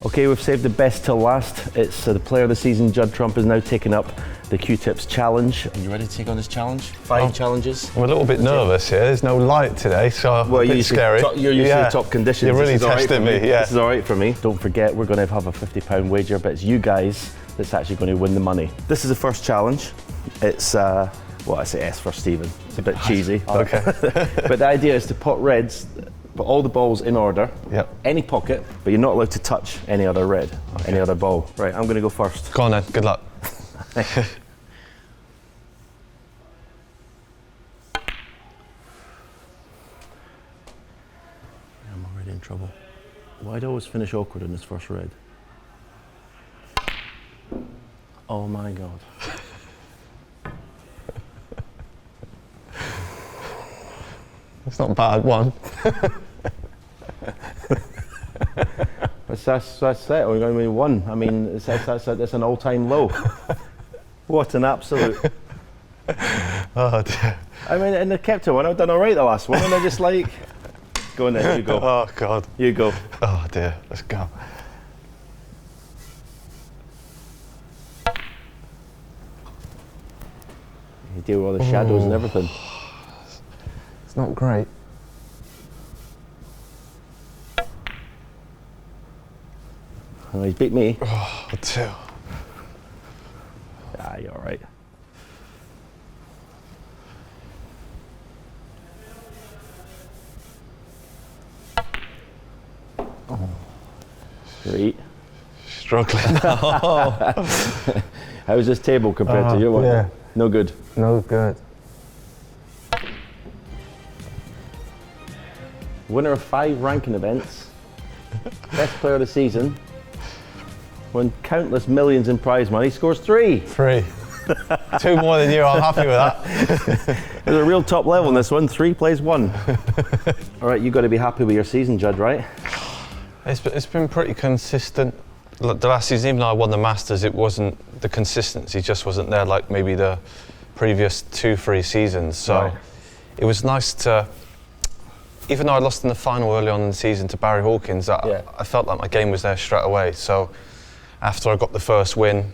Okay, we've saved the best till last. It's the player of the season, Judd Trump, is now taking up the Q-Tips challenge. Are you ready to take on this challenge? Five challenges. I'm a little bit nervous here. There's no light today, so a bit scary. You're usually top conditions. You're really testing me, yeah. This is all right for me. Don't forget, we're going to have a £50 wager, but it's you guys that's actually going to win the money. This is the first challenge. It's, well, I say S for Stephen. It's a bit cheesy. Okay. But the idea is to put reds, put all the balls in order, any pocket, but you're not allowed to touch any other red, any other ball. Right, I'm going to go first. Go on then, good luck. I'm already in trouble. Why'd I always finish awkward in this first red? Oh my God. It's not a bad one. That's it. We're going to be one. I mean, that's an all-time low. What an absolute. Oh dear. I mean, and they kept it one. I've done all right the last one, and they're just like, go on then, you go. Oh God. You go. Oh dear. Let's go. You deal with all the shadows and everything. It's not great. Oh, he's beat me. Oh, 2. Ah, you're all right. Oh. 3. Struggling. How's this table compared to your one? Yeah. No good. No good. Winner of 5 ranking events, best player of the season, won countless millions in prize money, scores 3. 3. 2 more than you, I'm happy with that. There's a real top level in this one, 3 plays 1. All right, you've got to be happy with your season, Judd, right? It's been pretty consistent. The last season, even though I won the Masters, it wasn't, the consistency just wasn't there like maybe the previous 2-3 seasons. So it was nice to, even though I lost in the final early on in the season to Barry Hawkins, I felt like my game was there straight away. So after I got the first win,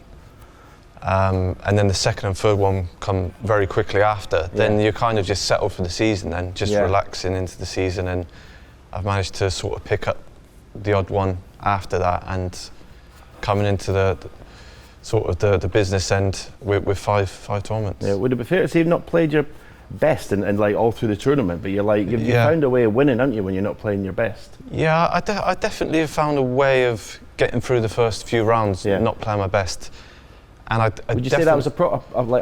and then the second and third one come very quickly after, then you kind of just settle for the season and just relaxing into the season. And I've managed to sort of pick up the odd one after that and coming into the sort of the business end with five tournaments. Yeah, would it be fair to say you've not played your best and like all through the tournament, but you've found a way of winning, haven't you, when you're not playing your best? Yeah, I definitely have found a way of getting through the first few rounds, not playing my best. And would you say that was a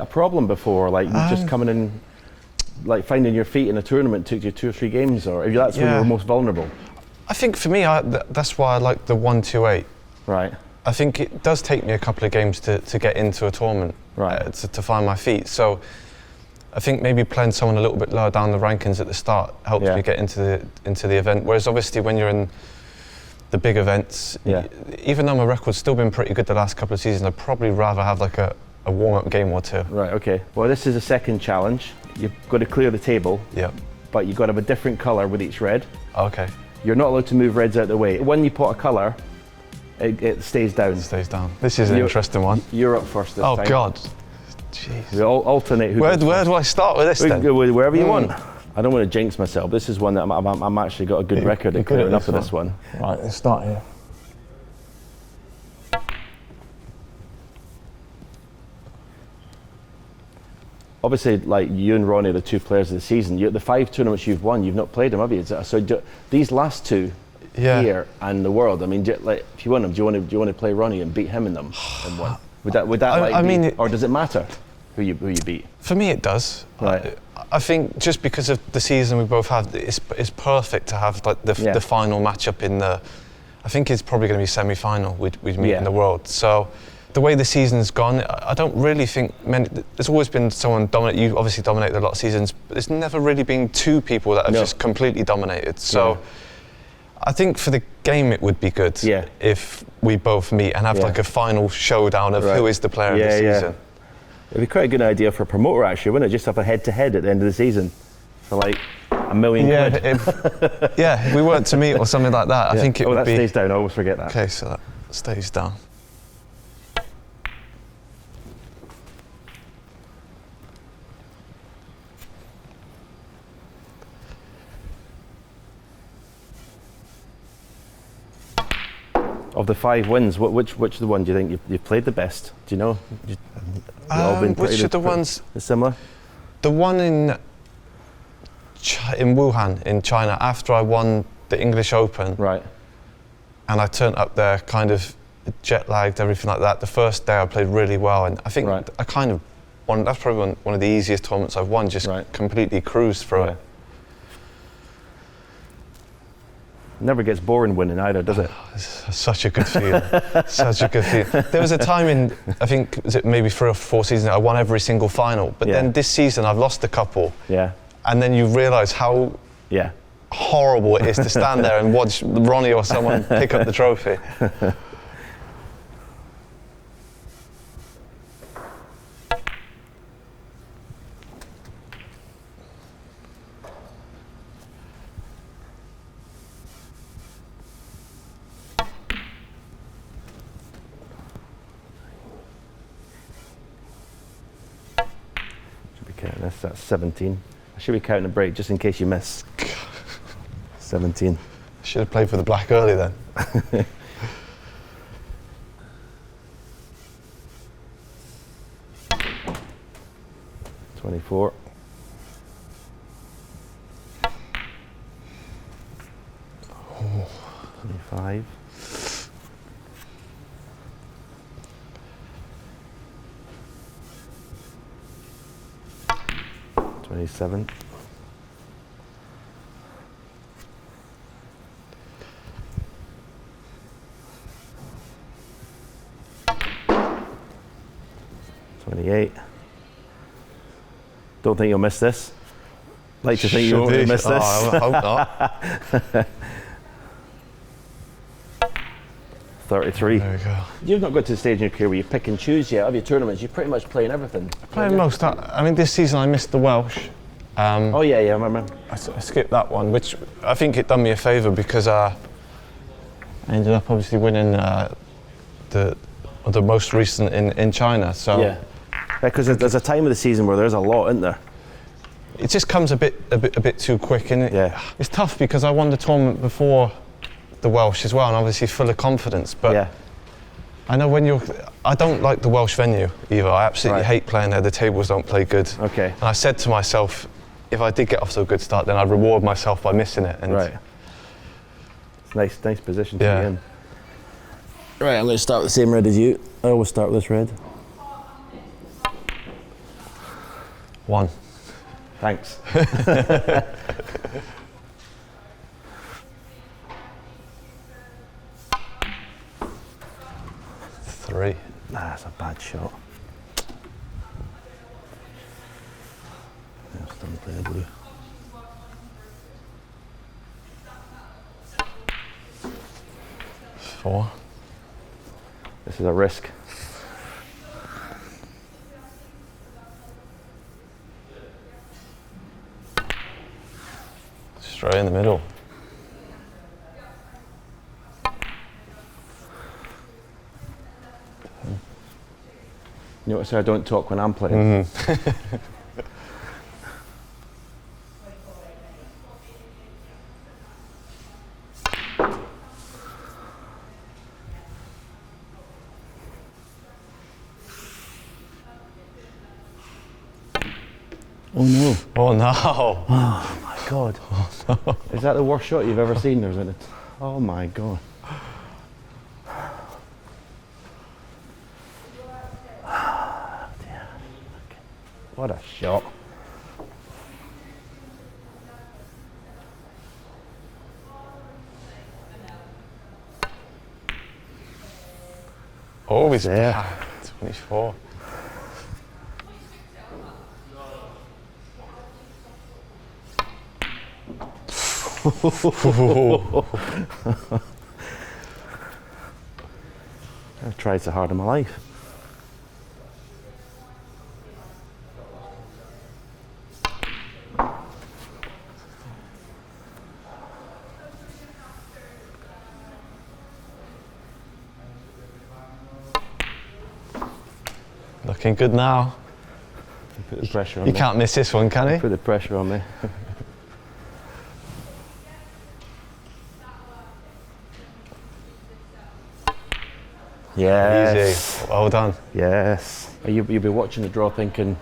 problem before, like just coming in, like finding your feet in a tournament took you 2 or 3 games, or that's when you were most vulnerable? I think for me, that's why I like the 1-2-8. Right. I think it does take me a couple of games to get into a tournament, to find my feet. So I think maybe playing someone a little bit lower down the rankings at the start helps me get into the event. Whereas obviously when you're in the big events, even though my record's still been pretty good the last couple of seasons, I'd probably rather have like a warm-up game or 2. Right, okay. Well, this is the second challenge. You've got to clear the table, but you've got to have a different colour with each red. Okay. You're not allowed to move reds out of the way. When you put a colour, it stays down. It stays down. This is an interesting one. You're up first this time. Oh God. Jeez. We all alternate. Where do I start with this then? Go wherever you want. I don't want to jinx myself. This is one that I'm actually got a good record at clearing up with this one. Right, let's start here. Obviously, like you and Ronnie are the 2 players of the season. The 5 tournaments you've won, you've not played them, have you? So these last 2 here and the world. I mean, like, if you won them, do you want to play Ronnie and beat him in them? And one? Would that or does it matter who you beat? For me, it does. Right. I think just because of the season we both have, it's perfect to have like the final matchup in the. I think it's probably going to be semi-final. We'd meet in the world. So the way the season's gone, I don't really think there's always been someone dominate. You obviously dominated a lot of seasons, but there's never really been 2 people that have just completely dominated. So I think for the game it would be good if we both meet and have like a final showdown of who is the player of the season. It'd be quite a good idea for a promoter actually, wouldn't it? Just have a head-to-head at the end of the season for like $1 million quid. If we weren't to meet or something like that, I think it would be... Oh, that stays down, I always forget that. Okay, so that... stays down. Of the 5 wins, which the one do you think you've played the best? Do you know? All been which of the ones? Similar. The one in Wuhan in China after I won the English Open. Right. And I turned up there kind of jet lagged, everything like that. The first day I played really well, and I think I kind of won. That's probably one of the easiest tournaments I've won. Just completely cruised through it. Never gets boring winning either, does it? It's such a good feeling. Such a good feeling. There was a time in, I think, was it maybe 3 or 4 seasons, I won every single final. But then this season I've lost a couple. Yeah. And then you realise how horrible it is to stand there and watch Ronnie or someone pick up the trophy. That's 17. I should be counting a break just in case you miss. 17. Should have played for the black early then. 24. 25. 27. 28. Don't think you'll miss this. Like to think you won't miss this. I hope not. 33. There we go. You've not got to the stage in your career where you pick and choose yet. Of your tournaments, you're pretty much playing everything. Playing most. I mean, this season I missed the Welsh. Oh yeah, I remember. I skipped that one, which I think it done me a favour because I ended up obviously winning the most recent in China. So yeah, because there's a time of the season where there's a lot, isn't there? It just comes a bit too quick, and it's tough because I won the tournament before the Welsh as well, and obviously full of confidence. But I know I don't like the Welsh venue either. I absolutely hate playing there. The tables don't play good. Okay. And I said to myself, if I did get off to a good start, then I'd reward myself by missing it. And it's nice position to be in. Right, I'm going to start with the same red as you. I always start with this red. 1. Thanks. 3. That's a bad shot. I'll still play the blue. 4. This is a risk. Straight in the middle. You notice I don't talk when I'm playing. Oh no. Oh no. Oh my God. Oh, no. Is that the worst shot you've ever seen, or is it? Oh my God. What a shot. Oh, he's there. 24. I've tried so hard in my life. Looking good now. Put the pressure on me. You can't miss this one, can you? Put the pressure on me. Yes. Easy. Well done. Yes. You'll be watching the draw thinking,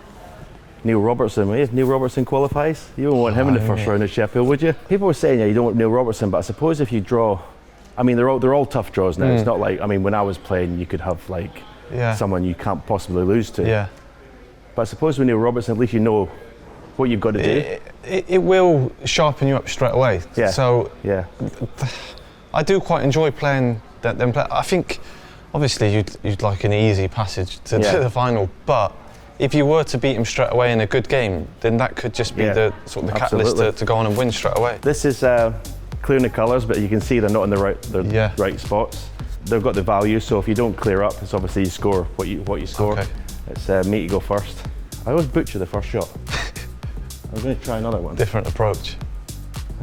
Neil Robertson, will you? If Neil Robertson qualifies, you wouldn't want him in the first round of Sheffield, would you? People were saying, yeah, you don't want Neil Robertson, but I suppose if you draw, I mean, they're all tough draws now. It's not like, I mean, when I was playing, you could have like someone you can't possibly lose to. Yeah. But I suppose with Neil Robertson, at least you know what you've got to do. It will sharpen you up straight away. Yeah. So yeah, I do quite enjoy playing them. I think, obviously, you'd like an easy passage to the final, but if you were to beat him straight away in a good game, then that could just be the sort of the catalyst to go on and win straight away. This is clearing the colours, but you can see they're not in the right spots. They've got the value, so if you don't clear up, it's obviously you score what you score. Okay. It's me to go first. I always butcher the first shot. I'm going to try another one. Different approach.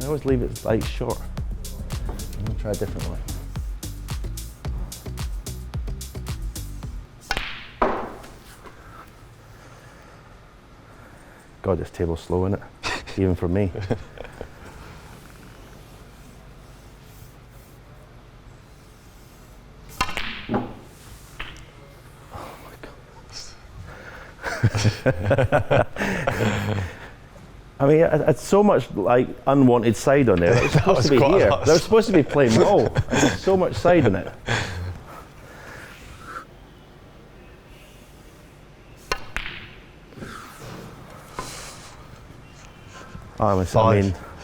I always leave it like short. I'm going to try a different one. God, this table's slow, isn't it? Even for me. Oh my God. I mean, it's so much like unwanted side on there. It's supposed to be here. They're supposed to be playing ball. There's so much side on it. I mean,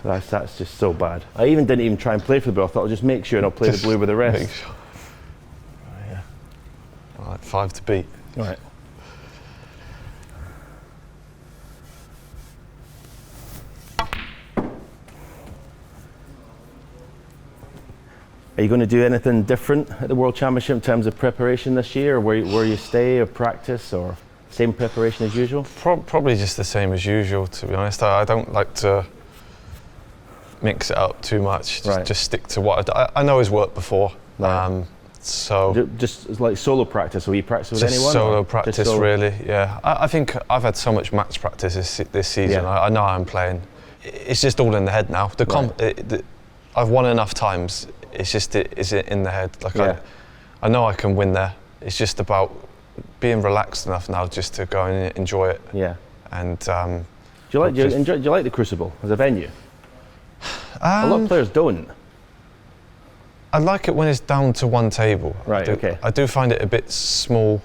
that's just so bad. I didn't even try and play for the blue. I thought I'll just make sure and I'll play the blue with the rest. Make sure. Yeah. All right, 5 to beat. All right. Are you going to do anything different at the World Championship in terms of preparation this year, or where you stay or practice, or same preparation as usual? Probably just the same as usual, to be honest. I don't like to mix it up too much. Just stick to what I know has worked before. Right. So just like solo practice, or you practice with anyone? Solo practice, really. Yeah. I think I've had so much match practice this season. Yeah. I know I'm playing. It's just all in the head now. I've won enough times. It's just is it in the head? Like I know I can win there. It's just about being relaxed enough now just to go and enjoy it. Yeah. And do you like the Crucible as a venue? A lot of players don't. I like it when it's down to one table. Right. Okay. I do find it a bit small,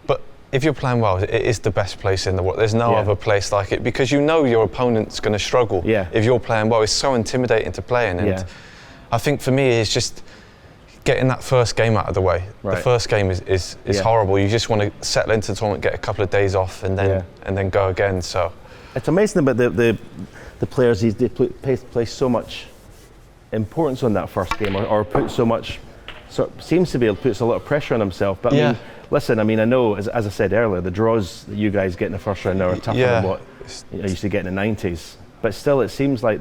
but if you're playing well, it is the best place in the world. There's no other place like it, because you know your opponent's going to struggle. Yeah. If you're playing well, it's so intimidating to play in. And I think for me, it's just getting that first game out of the way. Right. The first game is horrible. You just want to settle into the tournament, get a couple of days off, and then go again. So it's amazing about the players. They place so much importance on that first game, or put so much. Seems to be puts a lot of pressure on himself. But I mean, listen. I mean, I know as I said earlier, the draws that you guys get in the first round now are tougher than what I used to get in the 90s. But still, it seems like,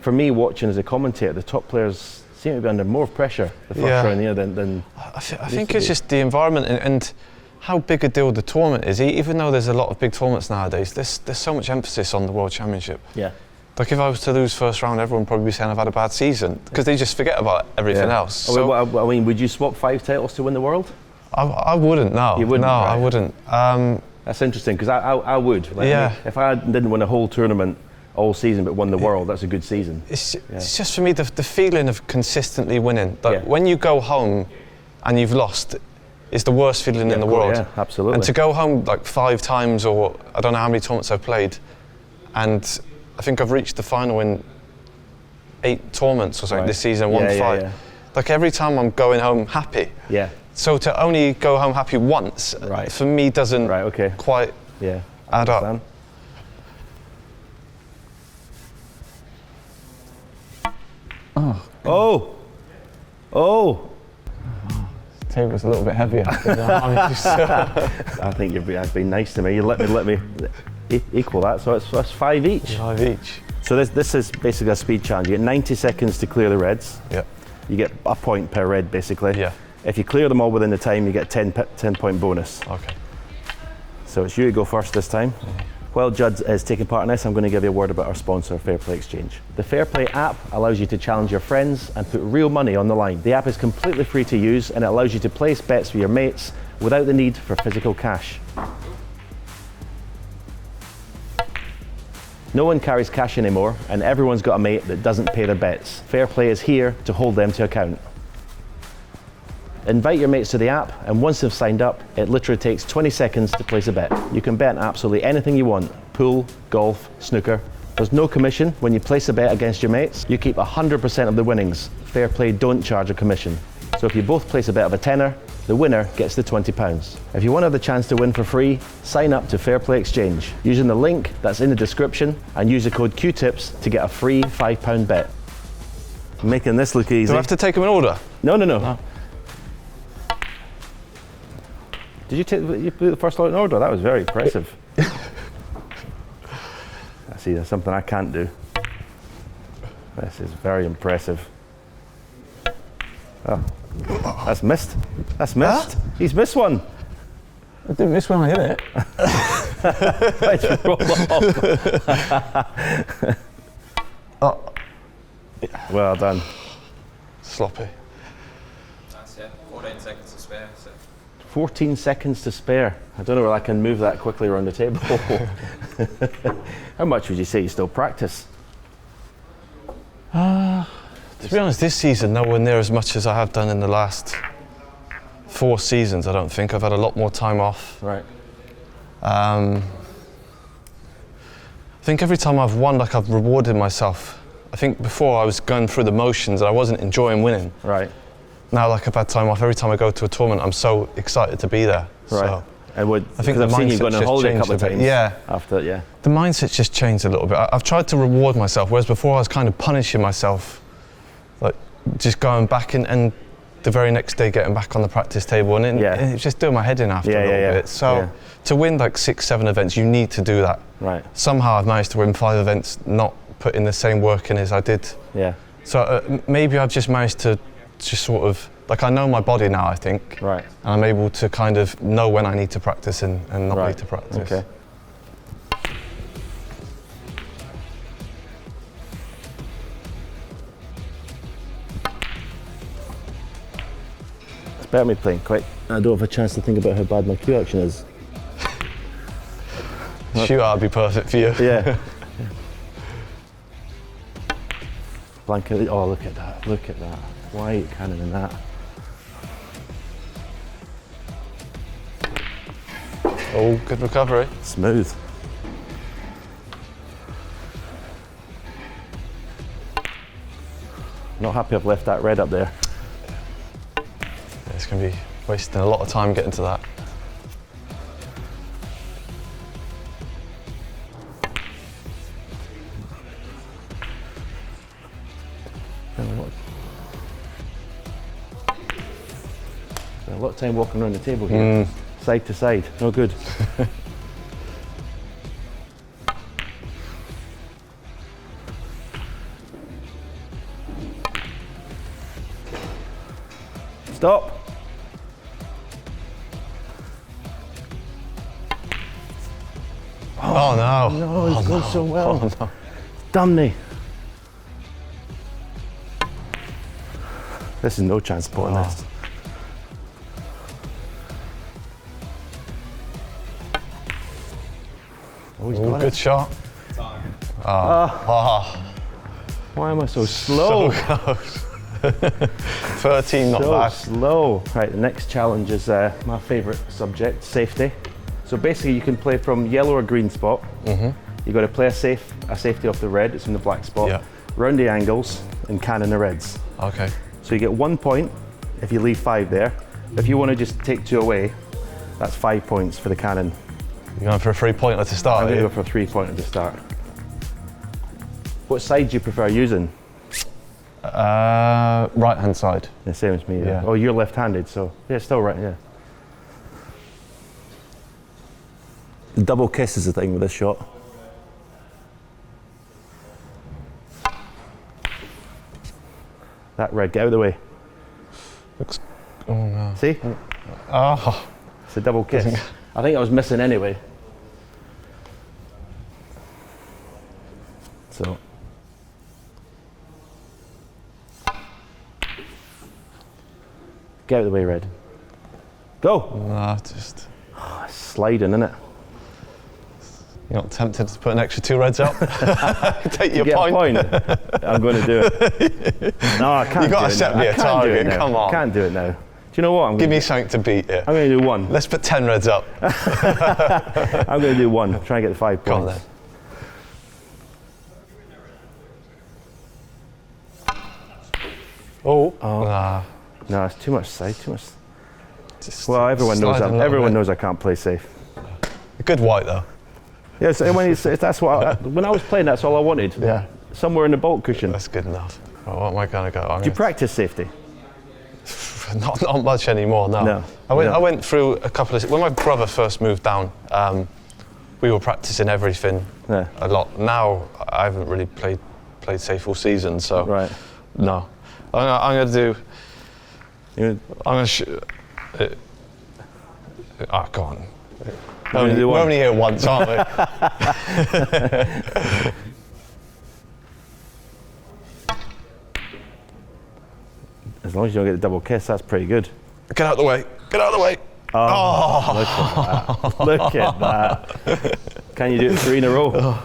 for me, watching as a commentator, the top players seem to be under more pressure the first round here than I think it's just the environment and how big a deal the tournament is. Even though there's a lot of big tournaments nowadays, there's so much emphasis on the World Championship. Yeah. Like if I was to lose first round, everyone would probably be saying I've had a bad season, because they just forget about everything else. So, I mean, would you swap 5 titles to win the world? I wouldn't. No. You wouldn't? No, right. I wouldn't. That's interesting, because I would. Like, I mean, if I didn't win a whole tournament all season but won the world, that's a good season. It's just for me the feeling of consistently winning. Like when you go home and you've lost, it's the worst feeling in the world. Yeah, absolutely. And to go home like 5 times, or I don't know how many tournaments I've played, and I think I've reached the final in 8 tournaments or something this season, won 5. Yeah. Like every time I'm going home happy. Yeah. So to only go home happy once, for me doesn't quite add up. Oh! The table's a little bit heavier. I think you've been nice to me. You let me equal that. So that's 5 each. 5 each. So this is basically a speed challenge. You get 90 seconds to clear the reds. Yeah. You get a point per red, basically. Yeah. If you clear them all within the time, you get 10 point bonus. Okay. So it's you to go first this time. While Judd is taking part in this, I'm going to give you a word about our sponsor, Fair Play Exchange. The Fair Play app allows you to challenge your friends and put real money on the line. The app is completely free to use and it allows you to place bets with your mates without the need for physical cash. No one carries cash anymore and everyone's got a mate that doesn't pay their bets. Fair Play is here to hold them to account. Invite your mates to the app, and once they've signed up, it literally takes 20 seconds to place a bet. You can bet on absolutely anything you want: pool, golf, snooker. There's no commission when you place a bet against your mates. You keep 100% of the winnings. Fair Play don't charge a commission. So if you both place a bet of a tenner, the winner gets the £20. If you want to have the chance to win for free, sign up to Fair Play Exchange using the link that's in the description and use the code QTIPS to get a free £5 bet. Making this look easy. Do I have to take them in order? No. Did you put the first lot in order? That was very impressive. See, that's something I can't do. This is very impressive. Oh, that's missed. That's missed. Huh? He's missed one. I didn't miss when I hit it. Let's roll off. Oh. Well done. Sloppy. That's it. 14 seconds to spare. So. 14 seconds to spare. I don't know whether I can move that quickly around the table. How much would you say you still practice? To be honest, this season nowhere near as much as I have done in the last 4 seasons. I don't think I've had a lot more time off. Right. I think every time I've won, like, I've rewarded myself. I think before I was going through the motions and I wasn't enjoying winning. Right. Now, like, I've had time off. Every time I go to a tournament, I'm so excited to be there. Right. So And I think I've seen you going on holiday a couple of times. Yeah. After, yeah. The mindset's just changed a little bit. I've tried to reward myself, whereas before I was kind of punishing myself, like just going back and the very next day getting back on the practice table, and it's just doing my head in after a little bit. So to win like 6-7 events, you need to do that. Right. Somehow I've managed to win 5 events, not put in the same work in as I did. Yeah. So maybe I've just managed to just sort of, like, I know my body now, I think. Right. And I'm able to kind of know when I need to practice and not need to practice. Okay. It's better me playing quick. I don't have a chance to think about how bad my cue action is. Shoot out would be perfect for you. Yeah. Blanket. Oh, look at that. Look at that. White cannon in that. Oh, good recovery. Smooth. Not happy I've left that red up there. It's going to be wasting a lot of time getting to that. A lot of time walking around the table here. Side to side. No good. Stop. Oh no. No, it's gone so well. Oh, no. Damn me. This is no chance putting this. Oh, he's got Good it. shot. Why am I so slow? So close. 13, not so bad. slow. Right, the next challenge is my favourite subject, safety. So basically you can play from yellow or green spot. You've got to play a safety off the red, it's in the black spot, round the angles and cannon the reds. Okay. So you get 1 point if you leave 5 there. If you want to just take 2 away, that's 5 points for the cannon. You're going for a 3-pointer to start, I'm going to go for a 3-pointer to start. What side do you prefer using? Right hand side. The same as me, Yeah. Oh, you're left-handed, so yeah, still right, yeah. The double kiss is the thing with this shot. That red, get out of the way. Looks. Oh no. See? Oh. It's a double kiss. I think I was missing anyway. So. Get out of the way, Red. Go! No, just... Oh, it's sliding, isn't it? You're not tempted to put an extra 2 reds up? Take your Get point. a point. I'm going to do it. No, I can't. You got to set me a target. Come on. I can't do it now. Do you know what? Give me something to beat it. I'm going to do 1. Let's put 10 reds up. I'm going to do 1. Try and get the 5 points. Go on then. Oh. Nah. No, it's too much side. Too much. Just Well, everyone knows that. slide a little Everyone bit. knows I can't play safe. A good white though. Yes, that's what. When I was playing, that's all I wanted. Yeah. Somewhere in the bolt cushion. That's good enough. Right, what am I going to go? Do you practice safety? Not much anymore, no. No. I went through a couple of... When my brother first moved down, we were practicing everything a lot. Now, I haven't really played safe all season, so... Right. No. I'm going to do... You I'm going to shoot... go on. do We're one? only here once, aren't we? As long as you don't get the double kiss, that's pretty good. Get out of the way. Get out of the way. Oh. Look at that. Can you do it 3 in a row?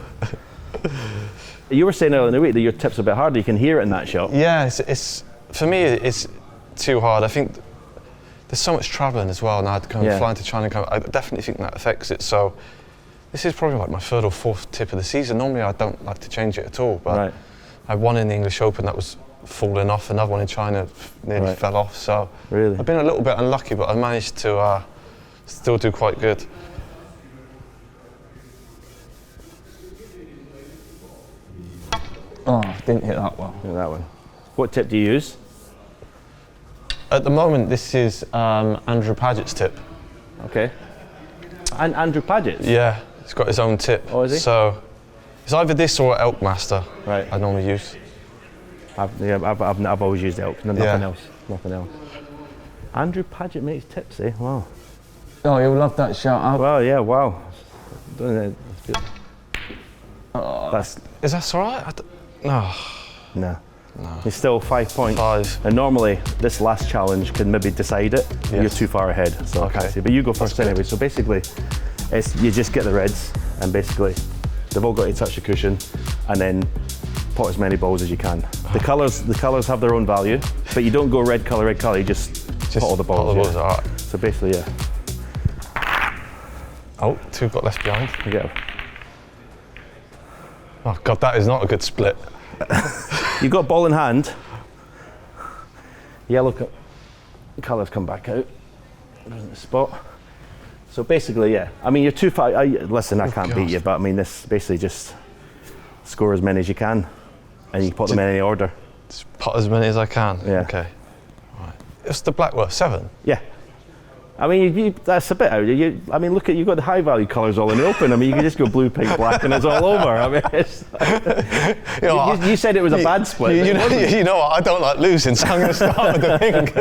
You were saying earlier in the week that your tip's a bit harder. You can hear it in that shot. Yeah, it's for me, it's too hard. I think there's so much travelling as well now, flying to China. I definitely think that affects it. So this is probably like my 3rd or 4th tip of the season. Normally I don't like to change it at all, but I won in the English Open that was falling off, another one in China nearly fell off. So really? I've been a little bit unlucky, but I managed to still do quite good. Oh, didn't hit that well. Yeah, that one. What tip do you use? At the moment, this is Andrew Paget's tip. Okay. And Andrew Paget? Yeah, he's got his own tip. Oh, is he? So it's either this or Elkmaster. Right. I normally use. I've always used elk. Nothing else. Nothing else. Andrew Paget makes tips, eh? Wow. Oh, you'll love that shout out. Well, yeah. Wow. That's good. Is that all right? No. No. It's still 5 points. 5. And normally, this last challenge can maybe decide it. Yes. You're too far ahead, so I can't see. But you go first anyway. So basically, you just get the reds, and basically, they've all got to touch the cushion, and then pot as many balls as you can. The colours have their own value, but you don't go red colour. You just pot all the balls. All right. So basically, yeah. Oh, 2 got left behind. You get Oh God, that is not a good split. You've got ball in hand. Yellow colours come back out. There's the spot. So basically, yeah. I mean, you're too far. Listen, I can't beat you, but I mean, this basically just score as many as you can, and you put them in any order. Just pot as many as I can. Yeah. Okay. Right. It's the Blackworth 7. Yeah. I mean, that's a bit out. I mean, look at you've got the high value colours all in the open. I mean, you can just go blue, pink, black, and it's all over. I mean, you said it was a bad split. You know what? I don't like losing, so I'm going to start with the pink.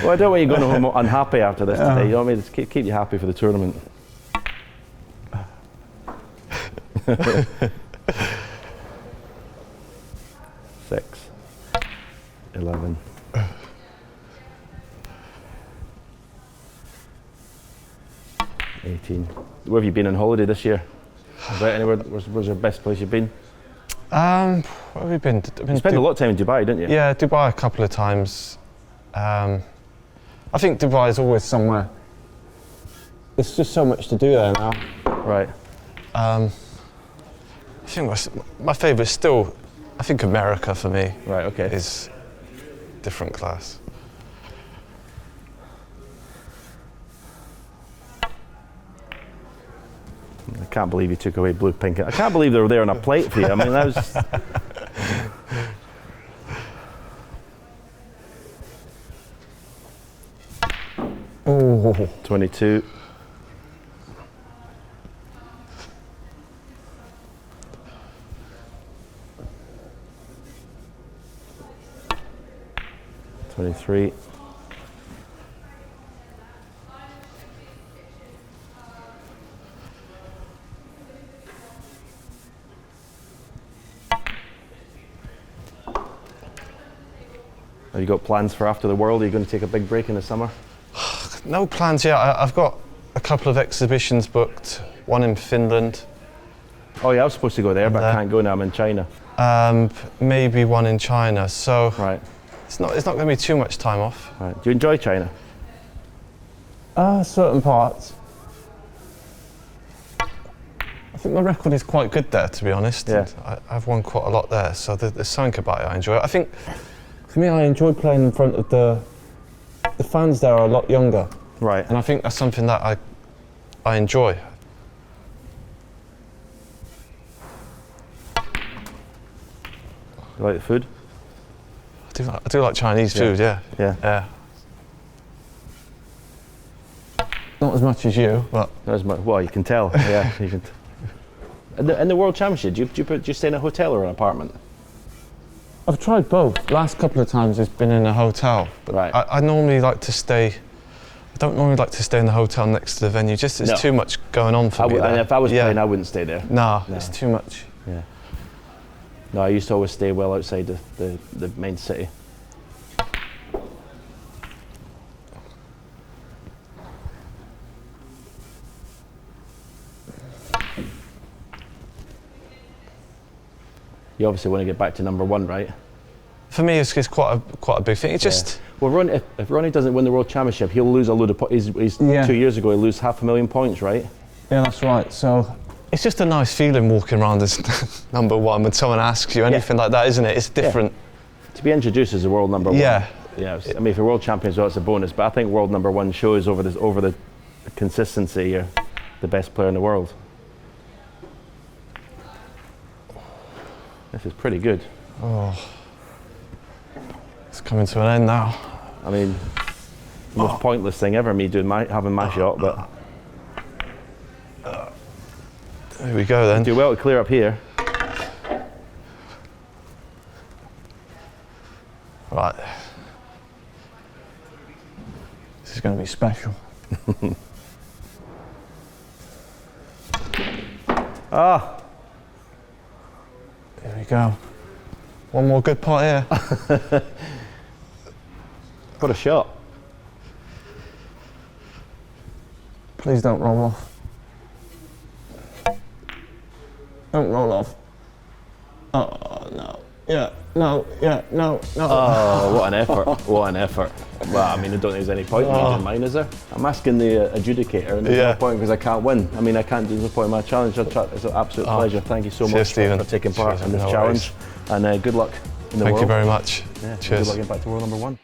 Well, I don't want you going home unhappy after this today. You know what I mean? Just keep you happy for the tournament. 6, 11. 18. Where have you been on holiday this year? Is there anywhere? Was your best place you've been? Where have we been? You spent a lot of time in Dubai, didn't you? Yeah, Dubai a couple of times. I think Dubai is always somewhere. There's just so much to do there now. Right. I think my favourite is still, I think America for me. Right. Okay. Is different class. I can't believe you took away blue, pink. I can't believe they were there on a plate for you. I mean, that was. Oh. 22. $23. Have you got plans for after the World? Are you going to take a big break in the summer? No plans yet. I've got a couple of exhibitions booked. One in Finland. Oh yeah, I was supposed to go there, but I can't go now. I'm in China. Maybe one in China. So right. It's not going to be too much time off. Right. Do you enjoy China? Certain parts. I think my record is quite good there, to be honest. Yeah. I've won quite a lot there, so there's something about it I enjoy. I think For me, I enjoy playing in front of the fans there are a lot younger. Right. and I think that's something that I enjoy. You like the food? I do like Chinese food, yeah. Yeah. Not as much as you, but Not as much. Well, you can tell. Yeah. You can. In the World Championship, do you stay in a hotel or an apartment? I've tried both. Last couple of times it's been in a hotel. But Right. I normally like to stay. I don't normally like to stay in the hotel next to the venue. Just there's No. too much going on for me there. And if I was Yeah. playing, I wouldn't stay there. No, No. it's too much. Yeah. No, I used to always stay well outside the main city. You obviously want to get back to number one, right? For me, it's quite a big thing. It's just Well, Ronnie, if Ronnie doesn't win the World Championship, he'll lose a load of points. He's Yeah. 2 years ago, he lost 500,000 points, right? yeah, that's right. So it's just a nice feeling walking around as number one when someone asks you anything like that, isn't it? It's different. To be introduced as a world number one. Yeah. Yeah. I mean, if you're world champion as well, it's a bonus. But I think world number one shows over the consistency. You're the best player in the world. This is pretty good. It's coming to an end now. I mean, the most pointless thing ever, me doing having my shot, but There we go then. do well to clear up here. Right. this is going to be special. Ah, There we go. One more good pot here. what a shot. Please don't roll off. Don't roll off. Oh, no. Yeah, no, yeah, no, no. Oh, what an effort. What an effort. Well, I mean, I don't think there's any point in me doing mine, is there? I'm asking the adjudicator, and there's no point because I can't win. I mean, I can't do no point in my challenge. It's an absolute pleasure. Thank you so much Stephen. for taking part Cheers, in this no challenge. And good luck in the world. Thank you very much. Yeah, Cheers. Good luck getting back to world number one.